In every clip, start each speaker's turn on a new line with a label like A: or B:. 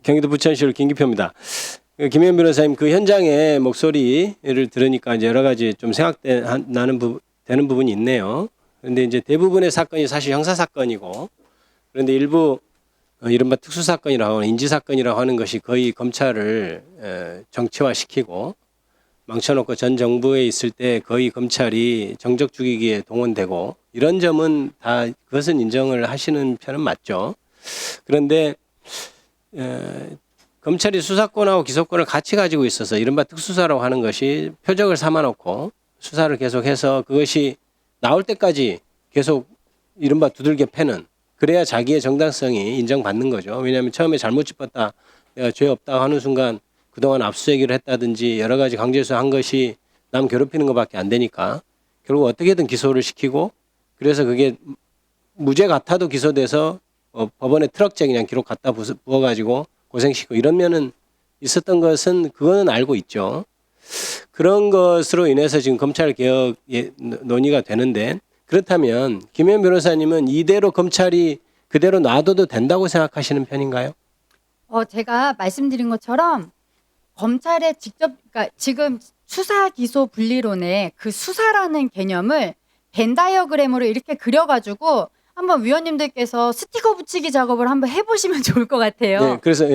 A: 경기도 부천시를 김기표입니다. 김혜연 변호사님 그 현장의 목소리를 들으니까 이제 여러 가지 좀 생각나는 되는 부분이 있네요. 그런데 이제 대부분의 사건이 사실 형사 사건이고 그런데 일부 이른바 특수 사건이라고 하는 인지 사건이라고 하는 것이 거의 검찰을 정치화시키고 망쳐놓고 전 정부에 있을 때 거의 검찰이 정적 죽이기에 동원되고 이런 점은 다 그것은 인정을 하시는 편은 맞죠. 그런데 검찰이 수사권하고 기소권을 같이 가지고 있어서 이른바 특수사라고 하는 것이 표적을 삼아놓고 수사를 계속해서 그것이 나올 때까지 계속 이른바 두들겨 패는 그래야 자기의 정당성이 인정받는 거죠. 왜냐하면 처음에 잘못 짚었다 내가 죄 없다고 하는 순간 그동안 압수수색을 했다든지 여러 가지 강제수사한 것이 남 괴롭히는 것밖에 안 되니까 결국 어떻게든 기소를 시키고 그래서 그게 무죄 같아도 기소돼서 법원에 트럭째 그냥 기록 갖다 부어가지고 고생시키고 이러면은 있었던 것은 그거는 알고 있죠. 그런 것으로 인해서 지금 검찰 개혁 논의가 되는데 그렇다면 김혜연 변호사님은 이대로 검찰이 그대로 놔둬도 된다고 생각하시는 편인가요?
B: 제가 말씀드린 것처럼 검찰에 직접 그러니까 지금 수사 기소 분리론에 그 수사라는 개념을 벤 다이어그램으로 이렇게 그려가지고 한번 위원님들께서 스티커 붙이기 작업을 한번 해보시면 좋을 것 같아요.
A: 네, 그래서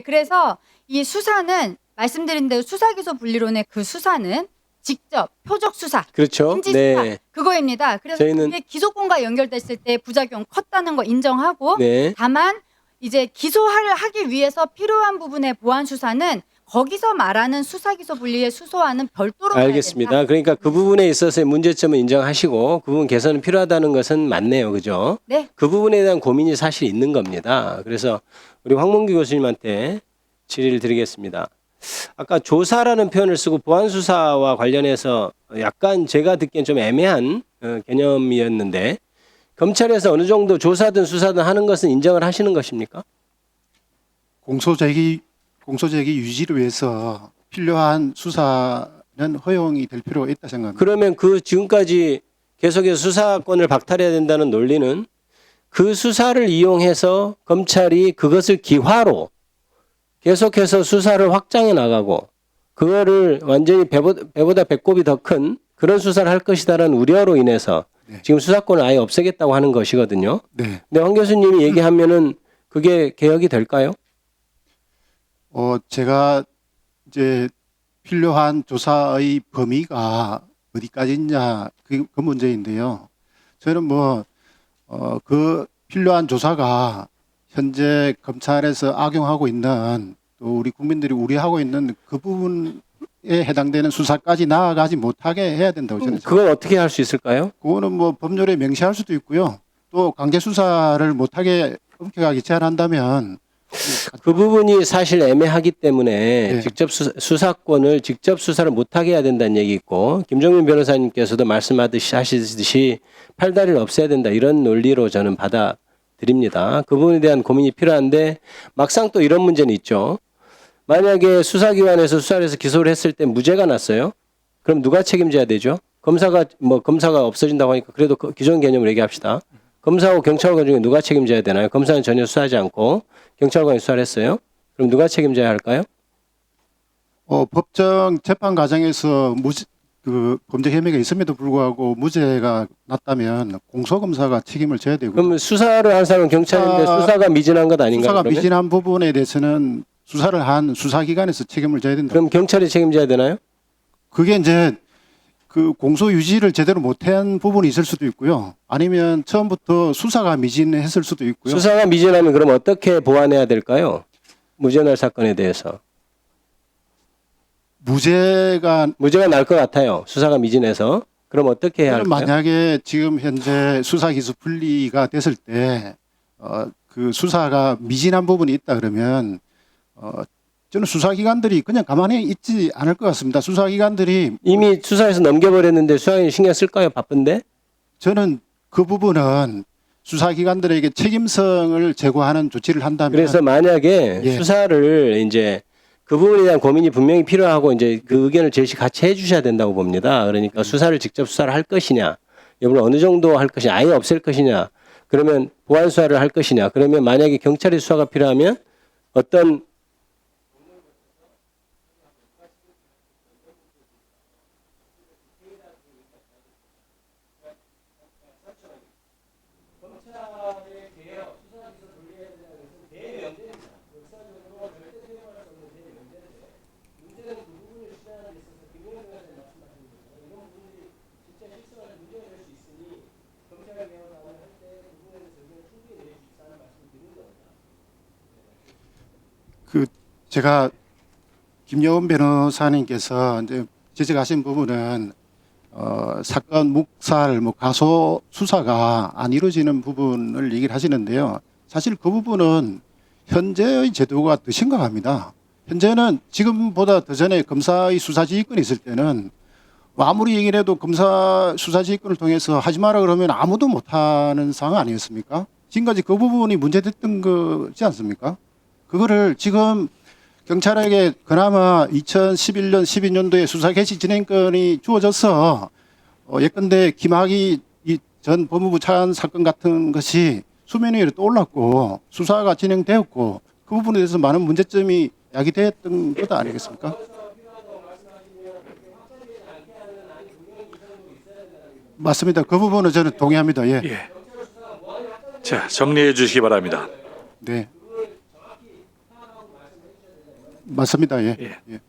B: 그래서 이 수사는 말씀드린 대로 수사 기소 분리론의 그 수사는 직접 표적 수사,
A: 그렇죠.
B: 인지 수사
A: 네.
B: 그거입니다. 그래서
A: 저희는-
B: 그게 기소권과 연결됐을 때 부작용 컸다는 거 인정하고
A: 네.
B: 다만 이제 기소를 하기 위해서 필요한 부분의 보완 수사는 거기서 말하는 수사 기소 분리의 수소와는 별도로 가야
A: 알겠습니다.
B: 된다.
A: 그러니까 그 부분에 있어서의 문제점을 인정하시고 그 부분 개선은 필요하다는 것은 맞네요. 그죠?
B: 네.
A: 그 부분에 대한 고민이 사실 있는 겁니다. 그래서 우리 황문규 교수님한테 질의를 드리겠습니다. 아까 조사라는 표현을 쓰고 보안 수사와 관련해서 약간 제가 듣기엔 좀 애매한 개념이었는데 검찰에서 어느 정도 조사든 수사든 하는 것은 인정을 하시는 것입니까?
C: 공소제기 유지를 위해서 필요한 수사는 허용이 될 필요가 있다 생각합니다.
A: 그러면 그 지금까지 계속해서 수사권을 박탈해야 된다는 논리는 그 수사를 이용해서 검찰이 그것을 기화로 계속해서 수사를 확장해 나가고 그거를 완전히 배보다 배꼽이 더 큰 그런 수사를 할 것이다라는 우려로 인해서
C: 네.
A: 지금 수사권을 아예 없애겠다고 하는 것이거든요.
C: 네.
A: 근데 황 교수님이 얘기하면은 그게 개혁이 될까요?
C: 제가 이제 필요한 조사의 범위가 어디까지냐 그 문제인데요. 저는 그 필요한 조사가 현재 검찰에서 악용하고 있는 또 우리 국민들이 우려하고 있는 그 부분에 해당되는 수사까지 나아가지 못하게 해야 된다고 저는 생각합니다.
A: 그건 어떻게 할 수 있을까요?
C: 그거는 법률에 명시할 수도 있고요. 또 강제 수사를 못하게 엄격하게 제한한다면
A: 그 부분이 사실 애매하기 때문에
C: 네.
A: 직접 수사권을 직접 수사를 못하게 해야 된다는 얘기 있고 김종민 변호사님께서도 말씀하시듯이 팔다리를 없애야 된다 이런 논리로 저는 받아들입니다. 그 부분에 대한 고민이 필요한데 막상 또 이런 문제는 있죠. 만약에 수사기관에서 수사를 해서 기소를 했을 때 무죄가 났어요. 그럼 누가 책임져야 되죠? 검사가 없어진다고 하니까 그래도 기존 개념으로 얘기합시다. 검사하고 경찰관 중에 누가 책임져야 되나요? 검사는 전혀 수사하지 않고 경찰관이 수사를 했어요. 그럼 누가 책임져야 할까요?
C: 법정 재판 과정에서 범죄 혐의가 있음에도 불구하고 무죄가 났다면 공소검사가 책임을 져야 되고
A: 그럼 수사를 한 사람은 경찰인데 수사가 미진한 것 아닌가요?
C: 수사가
A: 그러면?
C: 미진한 부분에 대해서는 수사를 한 수사기관에서 책임을 져야 된다.
A: 그럼 경찰이 책임져야 되나요?
C: 그게 이제 그 공소 유지를 제대로 못한 부분이 있을 수도 있고요. 아니면 처음부터 수사가 미진했을 수도 있고요.
A: 수사가 미진하면 그럼 어떻게 보완해야 될까요? 무죄날 사건에 대해서.
C: 무죄가
A: 무죄가 날 것 같아요. 수사가 미진해서. 그럼 어떻게 해야 할까요?
C: 만약에 지금 현재 수사 기소 분리가 됐을 때 그 수사가 미진한 부분이 있다 그러면 저는 수사기관들이 그냥 가만히 있지 않을 것 같습니다. 수사기관들이
A: 이미 수사에서 넘겨버렸는데 수사관이 신경 쓸까요? 바쁜데?
C: 저는 그 부분은 수사기관들에게 책임성을 제고하는 조치를 한다면
A: 그래서 만약에
C: 예.
A: 수사를 이제 그 부분에 대한 고민이 분명히 필요하고 이제 그 의견을 제시 같이 해주셔야 된다고 봅니다. 그러니까 수사를 직접 수사를 할 것이냐, 이걸 어느 정도 할 것이냐, 아예 없앨 것이냐, 그러면 보완 수사를 할 것이냐, 그러면 만약에 경찰의 수사가 필요하면 어떤
C: 제가 김여원 변호사님께서 이제 지적하신 부분은 사건 묵살, 가소 수사가 안 이루어지는 부분을 얘기를 하시는데요. 사실 그 부분은 현재의 제도가 더 심각합니다. 현재는 지금보다 더 전에 검사의 수사지휘권이 있을 때는 아무리 얘기를 해도 검사 수사지휘권을 통해서 하지 마라 그러면 아무도 못하는 상황 아니었습니까? 지금까지 그 부분이 문제됐던 거지 않습니까? 그거를 지금 경찰에게 그나마 2011년, 12년도에 수사 개시 진행권이 주어져서 예컨대 김학의 전 법무부 차관 사건 같은 것이 수면 위로 떠올랐고 수사가 진행되었고 그 부분에 대해서 많은 문제점이 야기됐던 것 아니겠습니까? 맞습니다. 그 부분은 저는 동의합니다. 예.
D: 예. 자, 정리해 주시기 바랍니다.
C: 네. 맞습니다. 예.
D: 예.
C: 예.